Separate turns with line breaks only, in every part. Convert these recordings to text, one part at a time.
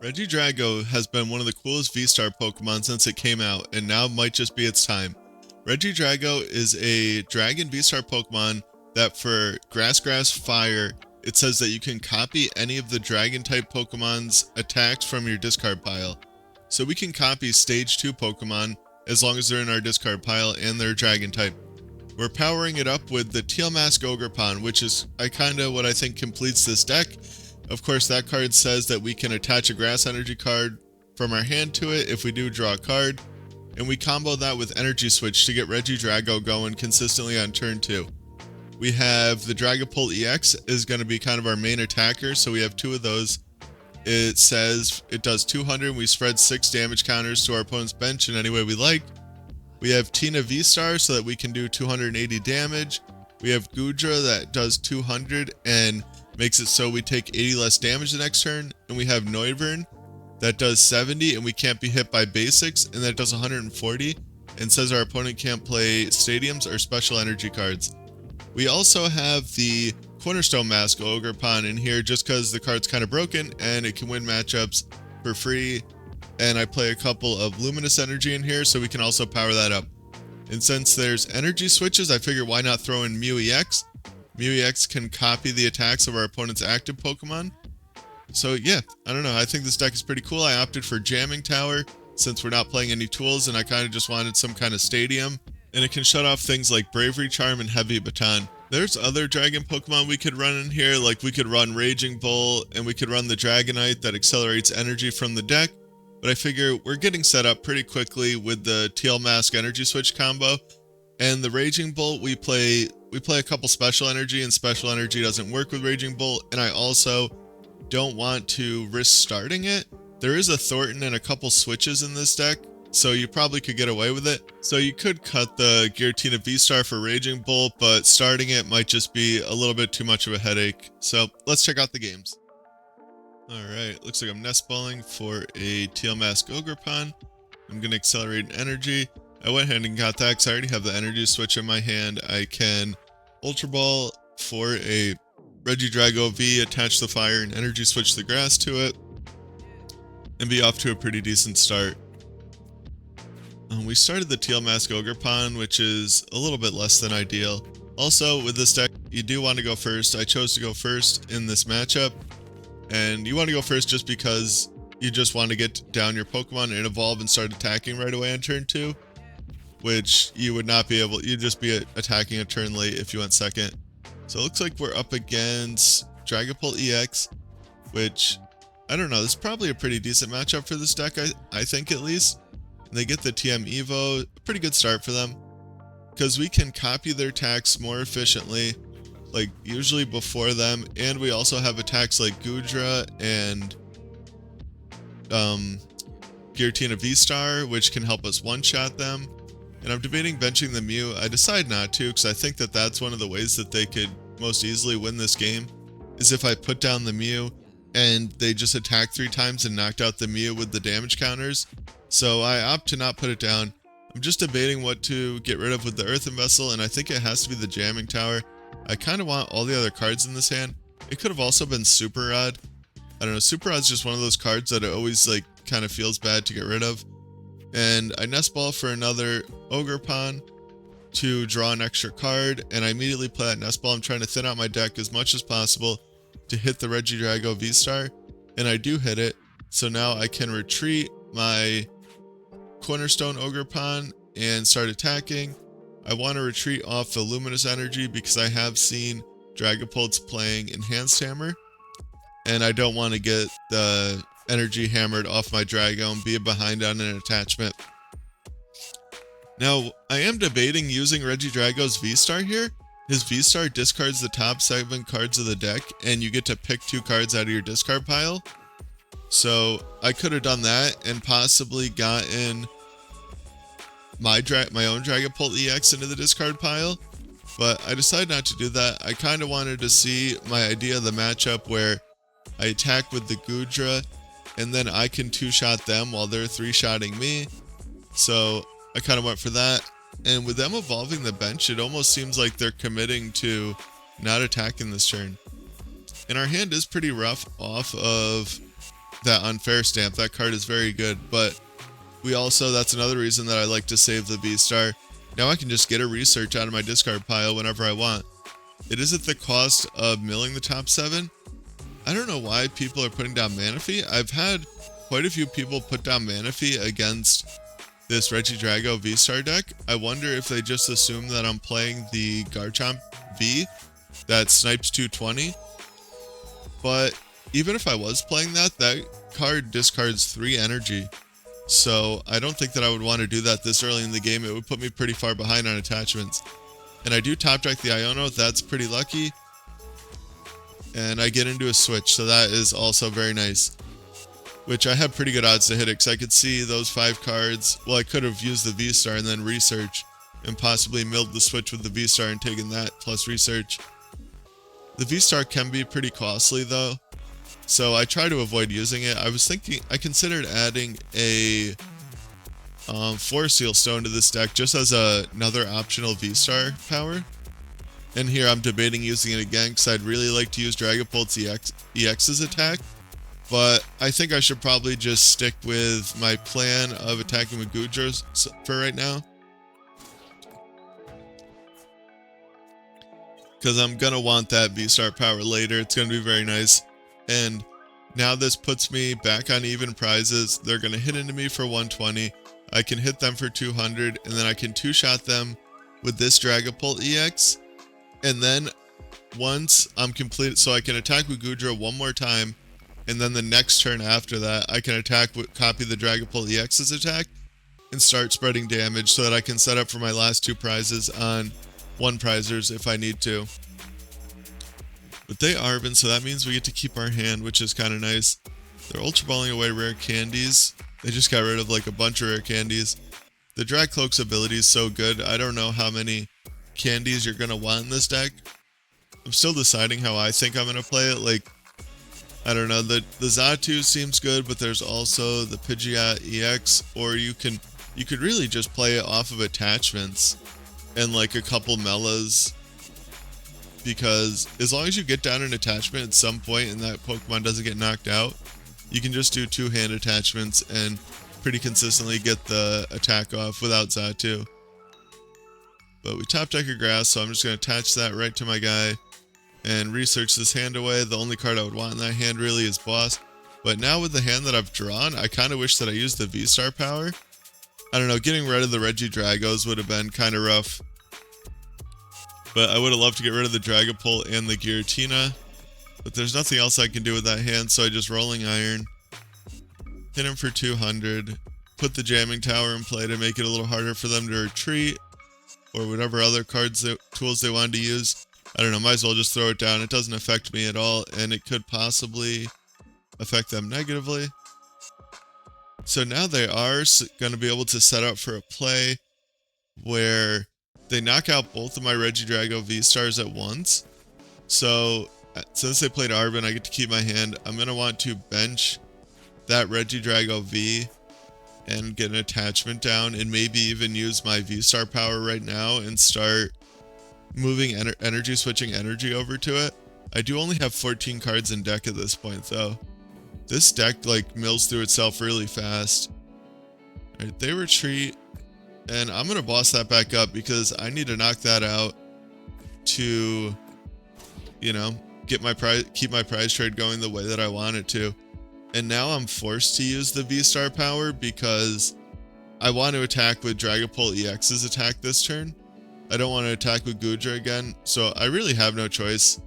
Regidrago has been one of the coolest V-Star Pokemon since it came out, and now might just be its time. Regidrago is a Dragon V-Star Pokemon that for Grass Fire, it says that you can copy any of the Dragon-type Pokemon's attacks from your discard pile. So we can copy Stage 2 Pokemon as long as they're in our discard pile and they're Dragon-type. We're powering it up with the tealmask Ogerpon, which is kinda what I think completes this deck. Of course, that card says that we can attach a grass energy card from our hand to it if we do draw a card, and we combo that with Energy Switch to get Regidrago going consistently on turn 2. We have the Dragapult EX is going to be kind of our main attacker, so we have 2 of those. It says it does 200, and we spread 6 damage counters to our opponent's bench in any way we like. We have Tina V-Star so that we can do 280 damage. We have Goodra that does 200 and makes it so we take 80 less damage the next turn. And we have Noivern that does 70 and we can't be hit by basics, and that does 140 and says our opponent can't play stadiums or special energy cards. We also have the Cornerstone mask Ogerpon in here just because the card's kind of broken and it can win matchups for free. And I play a couple of Luminous Energy in here so we can also power that up. And since there's energy switches, I figure why not throw in Mew EX? Mew EX can copy the attacks of our opponent's active Pokemon. So yeah, I don't know, I think this deck is pretty cool. I opted for Jamming Tower since we're not playing any tools and I kind of just wanted some kind of stadium. And it can shut off things like Bravery Charm and Heavy Baton. There's other Dragon Pokemon we could run in here, like we could run Raging Bull and we could run the Dragonite that accelerates energy from the deck. But I figure we're getting set up pretty quickly with the tealmask Energy Switch combo. And the Raging Bolt, we play a couple Special Energy, and Special Energy doesn't work with Raging Bolt. And I also don't want to risk starting it. There is a Thorton and a couple switches in this deck, so you probably could get away with it. So you could cut the Giratina V-Star for Raging Bolt, but starting it might just be a little bit too much of a headache. So let's check out the games. Alright, looks like I'm nest balling for a tealmask Ogerpon. I'm going to accelerate energy. I went ahead and got that because I already have the energy switch in my hand. I can Ultra Ball for a Regidrago V, attach the fire, and energy switch the grass to it, and be off to a pretty decent start. We started the tealmask Ogerpon, which is a little bit less than ideal. Also, with this deck, you do want to go first. I chose to go first in this matchup. And you want to go first just because you just want to get down your Pokemon and evolve and start attacking right away on turn 2. Which you would not be able, you'd just be attacking a turn late if you went second. So it looks like we're up against Dragapult EX, which, I don't know, this is probably a pretty decent matchup for this deck, I think at least. They get the TM EVO, a pretty good start for them. Because we can copy their attacks more efficiently, like usually before them, and we also have attacks like Goodra and Giratina V-Star, which can help us one-shot them. And I'm debating benching the Mew. I decide not to, because I think that that's one of the ways that they could most easily win this game, is if I put down the Mew and they just attack 3 times and knocked out the Mew with the damage counters. So I opt to not put it down. I'm just debating what to get rid of with the Earthen Vessel, and I think it has to be the Jamming Tower. I kind of want all the other cards in this hand. It could have also been Super Rod. I don't know, Super Rod's just one of those cards that it always like kind of feels bad to get rid of. And I nest ball for another Ogerpon to draw an extra card, and I immediately play that nest ball. I'm trying to thin out my deck as much as possible to hit the Regidrago V-Star, and I do hit it. So now I can retreat my Cornerstone Ogerpon and start attacking. I want to retreat off the Luminous Energy because I have seen Dragapults playing Enhanced Hammer, and I don't want to get the energy hammered off my Drago and be behind on an attachment. Now, I am debating using Regidrago's V-Star here. His V-Star discards the top 7 cards of the deck, and you get to pick 2 cards out of your discard pile. So I could have done that and possibly gotten my own Dragapult EX into the discard pile, but I decided not to do that. I kind of wanted to see my idea of the matchup where I attack with the Goodra, and then I can 2-shot them while they're 3-shotting me. So I kind of went for that. And with them evolving the bench, it almost seems like they're committing to not attacking this turn. And our hand is pretty rough off of that unfair stamp. That card is very good, but we also, that's another reason that I like to save the V-Star. Now I can just get a research out of my discard pile whenever I want. It is at the cost of milling the top 7. I don't know why people are putting down Manaphy. I've had quite a few people put down Manaphy against this Regidrago V-Star deck. I wonder if they just assume that I'm playing the Garchomp V that snipes 220. But even if I was playing that, that card discards 3 energy. So I don't think that I would want to do that this early in the game. It would put me pretty far behind on attachments. And I do top deck the Iono. That's pretty lucky. And I get into a switch, so that is also very nice. Which I have pretty good odds to hit it, because I could see those 5 cards. Well, I could have used the V-Star and then research, and possibly milled the switch with the V-Star and taken that plus research. The V-Star can be pretty costly though, so I try to avoid using it. I was thinking, I considered adding a Forest Seal Stone to this deck just as another optional V-Star power. And here I'm debating using it again because I'd really like to use Dragapult's EX's attack. But I think I should probably just stick with my plan of attacking with Goodra for right now. Because I'm going to want that V-Star power later. It's going to be very nice. And now this puts me back on even prizes. They're going to hit into me for 120. I can hit them for 200. And then I can 2-shot them with this Dragapult EX. And then once I'm completed, so I can attack with Goodra one more time. And then the next turn after that, I can attack with, copy the Dragapult EX's attack. And start spreading damage so that I can set up for my last 2 prizes on 1 prizers if I need to. But they Arven, so that means we get to keep our hand, which is kind of nice. They're Ultra Balling away rare candies. They just got rid of like a bunch of rare candies. The Drag Cloak's ability is so good. I don't know how many candies you're going to want in this deck. I'm still deciding how I think I'm going to play it. Like, I don't know. The Xatu seems good, but there's also the Pidgeot EX, or you could really just play it off of attachments and like a couple Melas, because as long as you get down an attachment at some point and that Pokemon doesn't get knocked out, you can just do 2-hand attachments and pretty consistently get the attack off without Xatu. But we top deck a grass, so I'm just going to attach that right to my guy and research this hand away. The only card I would want in that hand really is Boss. But now with the hand that I've drawn, I kind of wish that I used the V-Star power. I don't know, getting rid of the Regidragos would have been kind of rough. But I would have loved to get rid of the Dragapult and the Giratina. But there's nothing else I can do with that hand, so I just Rolling Iron. Hit him for 200. Put the Jamming Tower in play to make it a little harder for them to retreat. Or whatever other tools they wanted to use. I don't know, might as well just throw it down. It doesn't affect me at all, and it could possibly affect them negatively. So now they are going to be able to set up for a play where they knock out both of my Regidrago V-Stars at once. So since they played Arven, I get to keep my hand. I'm going to want to bench that Regidrago V and get an attachment down, and maybe even use my V-Star power right now and start moving energy switching energy over to it. I do only have 14 cards in deck at this point though. This deck like mills through itself really fast. Alright, they retreat, and I'm gonna boss that back up because I need to knock that out to, you know, get my keep my prize trade going the way that I want it to. And now I'm forced to use the V-Star power because I want to attack with Dragapult EX's attack this turn. I don't want to attack with Goodra again, so I really have no choice.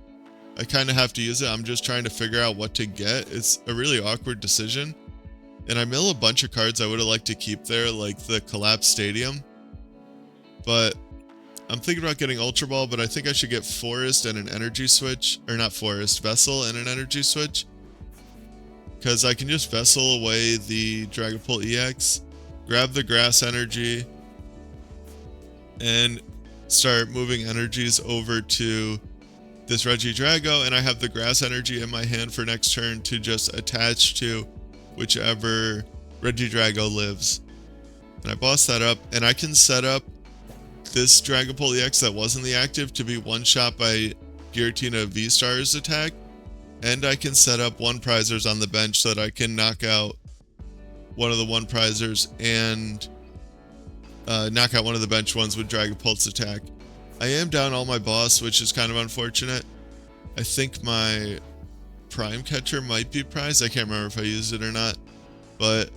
I kind of have to use it. I'm just trying to figure out what to get. It's a really awkward decision. And I mill a bunch of cards I would have liked to keep there, like the Collapsed Stadium. But I'm thinking about getting Ultra Ball, but I think I should get Forest and an Energy Switch. Or not Forest, Vessel and an Energy Switch. Because I can just Vessel away the Dragapult EX, grab the Grass Energy, and start moving energies over to this Regidrago, and I have the Grass Energy in my hand for next turn to just attach to whichever Regidrago lives. And I boss that up, and I can set up this Dragapult EX that wasn't the active to be one-shot by Giratina VSTAR's attack, and I can set up one prizers on the bench so that I can knock out one of the one prizers and knock out one of the bench ones with Dragapult's attack. I am down all my boss, which is kind of unfortunate. I think my Prime Catcher might be prized. I can't remember if I used it or not, but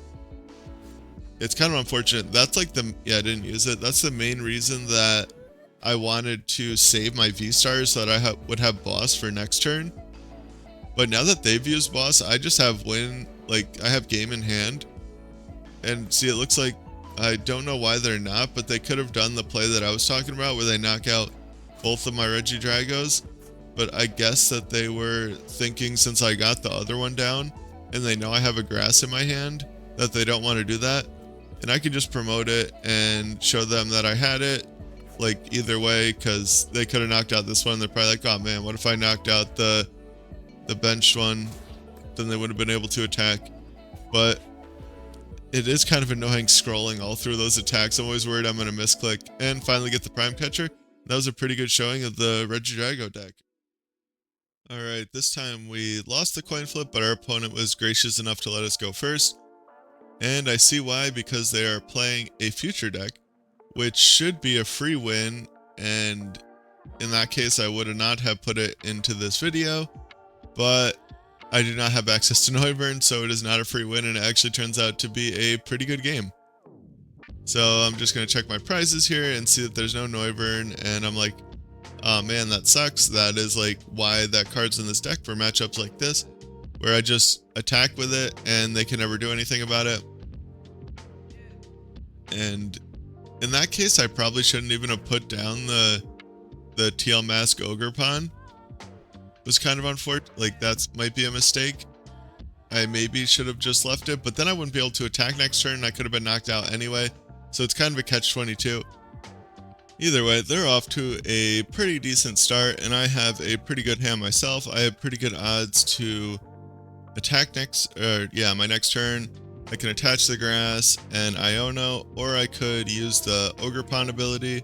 it's kind of unfortunate. That's like I didn't use it. That's the main reason that I wanted to save my V-Stars so that I would have boss for next turn. But now that they've used boss, I just have I have game in hand. And see, it looks like, I don't know why they're not, but they could have done the play that I was talking about where they knock out both of my Regidragos. But I guess that they were thinking, since I got the other one down and they know I have a grass in my hand, that they don't want to do that. And I can just promote it and show them that I had it, like either way, because they could have knocked out this one. They're probably like, oh man, what if I knocked out the benched one? Then they would have been able to attack. But it is kind of annoying scrolling all through those attacks. I'm always worried I'm going to misclick. And finally get the Prime Catcher. That was a pretty good showing of the Regidrago deck. Alright, this time we lost the coin flip, but our opponent was gracious enough to let us go first. And I see why, because they are playing a future deck, which should be a free win, and in that case I would not have put it into this video, but I do not have access to Noivern, so it is not a free win, and it actually turns out to be a pretty good game. So I'm just going to check my prizes here and see that there's no Noivern, and I'm like, oh man, that sucks. That is like why that card's in this deck for matchups like this, where I just attack with it and they can never do anything about it. And in that case, I probably shouldn't even have put down the tealmask Ogerpon. It was kind of unfortunate. Like, that might be a mistake. I maybe should have just left it, but then I wouldn't be able to attack next turn. I could have been knocked out anyway. So it's kind of a catch-22. Either way, they're off to a pretty decent start, and I have a pretty good hand myself. I have pretty good odds to attack my next turn. I can attach the grass and Iono, or I could use the Ogerpon ability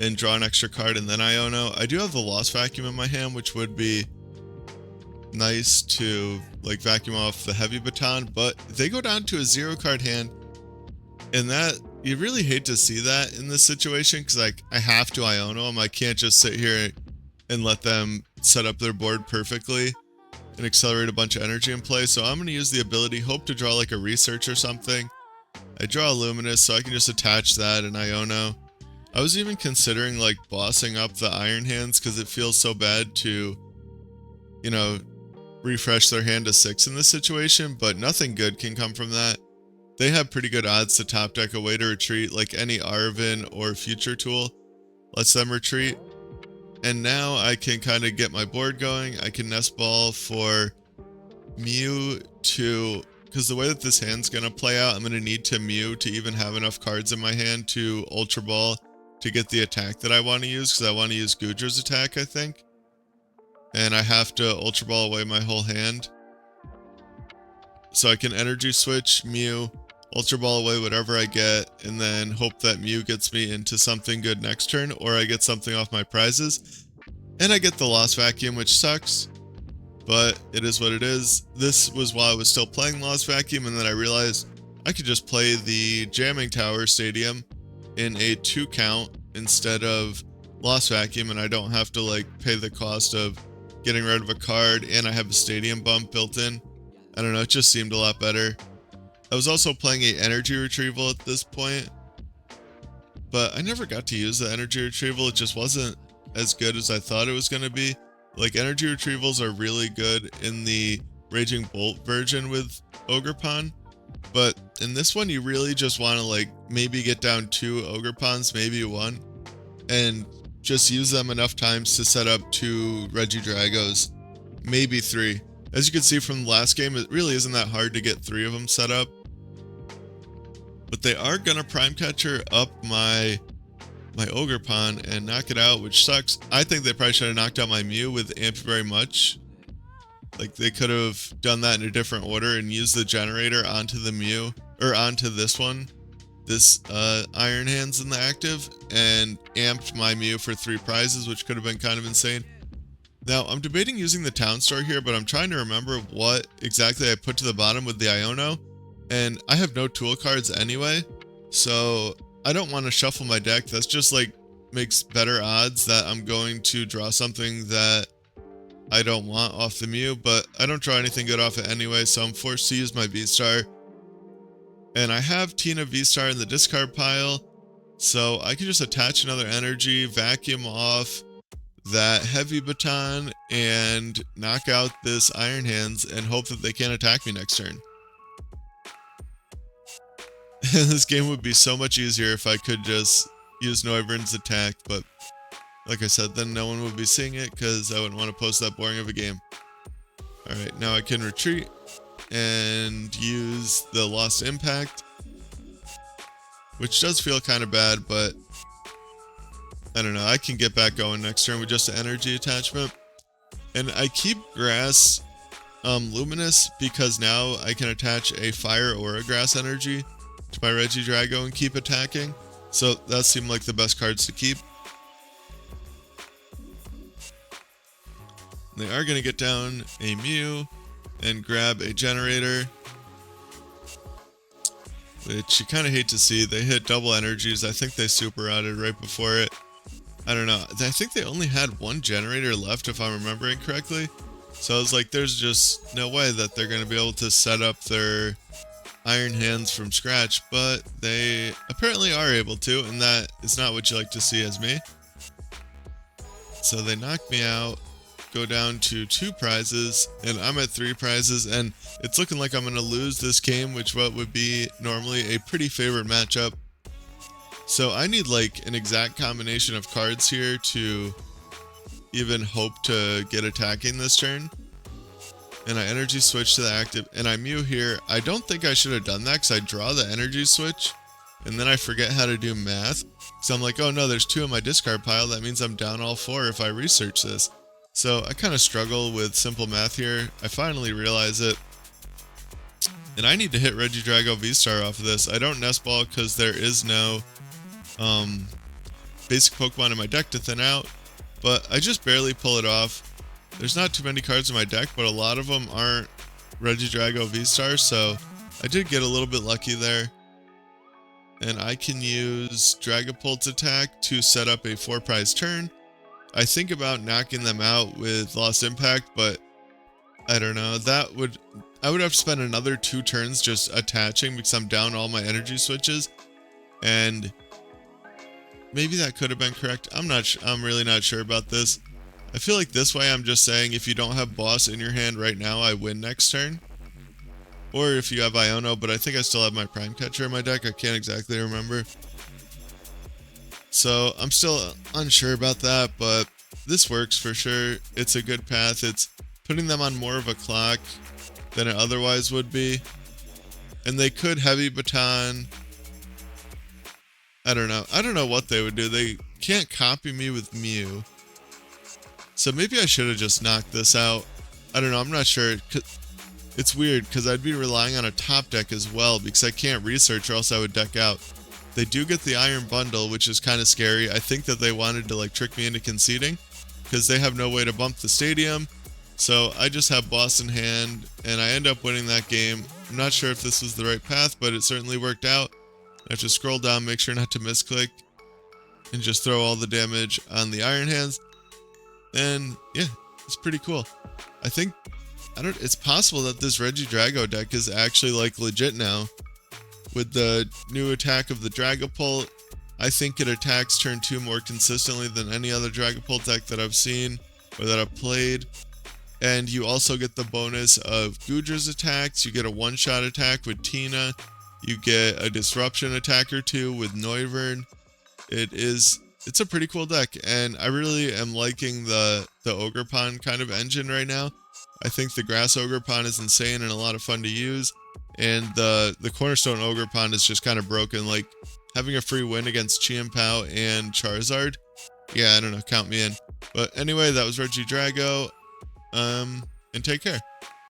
and draw an extra card and then Iono. I do have the Lost Vacuum in my hand, which would be nice to like vacuum off the heavy baton, but they go down to a 0-card hand, and that you really hate to see that in this situation, because like I have to Iono them. I can't just sit here and let them set up their board perfectly and accelerate a bunch of energy in play. So I'm going to use the ability, hope to draw like a research or something. I draw a Luminous, so I can just attach that and Iono. I was even considering like bossing up the Iron Hands, because it feels so bad to, you know, refresh their hand to 6 in this situation, but nothing good can come from that. They have pretty good odds to top deck a way to retreat, like any Arven or Future Tool lets them retreat. And now I can kind of get my board going. I can Nest Ball for Mew to, because the way that this hand's going to play out, I'm going to need to Mew to even have enough cards in my hand to Ultra Ball to get the attack that I want to use, because I want to use Goodra's attack, I think. And I have to Ultra Ball away my whole hand. So I can Energy Switch, Mew, Ultra Ball away whatever I get, and then hope that Mew gets me into something good next turn, or I get something off my prizes. And I get the Lost Vacuum, which sucks, but it is what it is. This was while I was still playing Lost Vacuum, and then I realized I could just play the Jamming Tower Stadium in a 2-count instead of Lost Vacuum, and I don't have to like pay the cost of getting rid of a card, and I have a stadium bump built in. I don't know, it just seemed a lot better. I was also playing a Energy Retrieval at this point, but I never got to use the Energy Retrieval. It just wasn't as good as I thought it was going to be. Like, Energy Retrievals are really good in the Raging Bolt version with Ogerpon, but in this one you really just want to like maybe get down 2 Ogerpons, maybe 1, and just use them enough times to set up 2 Regidragos, maybe 3. As you can see from the last game, it really isn't that hard to get 3 of them set up. But they are gonna Prime Catcher up my Ogerpon and knock it out, which sucks. I think they probably should have knocked out my Mew with Amped Very Much. Like, they could have done that in a different order and used the generator onto the Mew, or onto this one, this Iron Hands in the active, and amped my Mew for 3 prizes, which could have been kind of insane. Now, I'm debating using the town store here, but I'm trying to remember what exactly I put to the bottom with the Iono. And I have no tool cards anyway, so I don't want to shuffle my deck. That's just like makes better odds that I'm going to draw something that I don't want off the Mew, but I don't draw anything good off it anyway, so I'm forced to use my V-Star. And I have Tina V-Star in the discard pile, so I can just attach another energy, vacuum off that heavy baton, and knock out this Iron Hands and hope that they can't attack me next turn. This game would be so much easier if I could just use Noivern's attack, but like I said, then no one would be seeing it because I wouldn't want to post that boring of a game. Alright, now I can retreat and use the Lost Impact, which does feel kind of bad, but I don't know, I can get back going next turn with just an energy attachment. And I keep Grass Luminous because now I can attach a Fire or a Grass energy to my Regidrago and keep attacking. So that seemed like the best cards to keep. They are going to get down a Mew and grab a Generator, which you kind of hate to see. They hit double energies. I think they super routed right before it. I don't know. I think they only had one Generator left if I'm remembering correctly. So I was like, there's just no way that they're going to be able to set up their Iron Hands from scratch, but they apparently are able to, and that is not what you like to see as me. So they knock me out, go down to 2 prizes, and I'm at 3 prizes, and it's looking like I'm going to lose this game, which what would be normally a pretty favored matchup. So I need like an exact combination of cards here to even hope to get attacking this turn. And I energy switch to the active, and I Mew here. I don't think I should have done that because I draw the energy switch, and then I forget how to do math. So I'm like, oh no, there's 2 in my discard pile. That means I'm down all 4 if I research this. So I kind of struggle with simple math here. I finally realize it. And I need to hit Regidrago VSTAR off of this. I don't Nest Ball because there is no basic Pokemon in my deck to thin out, but I just barely pull it off. There's not too many cards in my deck, but a lot of them aren't Regidrago VSTAR, so I did get a little bit lucky there. And I can use Dragapult's attack to set up a 4 prize turn. I think about knocking them out with Lost Impact, but I don't know. I would have to spend another 2 turns just attaching because I'm down all my energy switches, and maybe that could have been correct. I'm really not sure about this. I feel like this way I'm just saying if you don't have boss in your hand right now, I win next turn. Or if you have Iono, but I think I still have my Prime Catcher in my deck. I can't exactly remember. So I'm still unsure about that, but this works for sure. It's a good path. It's putting them on more of a clock than it otherwise would be. And they could heavy baton. I don't know. I don't know what they would do. They can't copy me with Mew. So maybe I should have just knocked this out. I don't know, I'm not sure. It's weird because I'd be relying on a top deck as well because I can't research or else I would deck out. They do get the Iron Bundle, which is kind of scary. I think that they wanted to like trick me into conceding because they have no way to bump the stadium. So I just have boss in hand and I end up winning that game. I'm not sure if this was the right path, but it certainly worked out. I have to scroll down, make sure not to misclick, and just throw all the damage on the Iron Hands. And yeah, it's pretty cool. I think, it's possible that this Regidrago deck is actually like legit now. With the new attack of the Dragapult, I think it attacks turn 2 more consistently than any other Dragapult deck that I've seen or that I've played. And you also get the bonus of Goodra's attacks. You get a one-shot attack with Tina. You get a disruption attack or 2 with Noivern. It's a pretty cool deck, and I really am liking the Ogerpon kind of engine right now. I think the Grass Ogerpon is insane and a lot of fun to use, and the Cornerstone Ogerpon is just kind of broken. Like, having a free win against Chimpao and Charizard, yeah, I don't know, count me in. But anyway, that was Regidrago, and take care.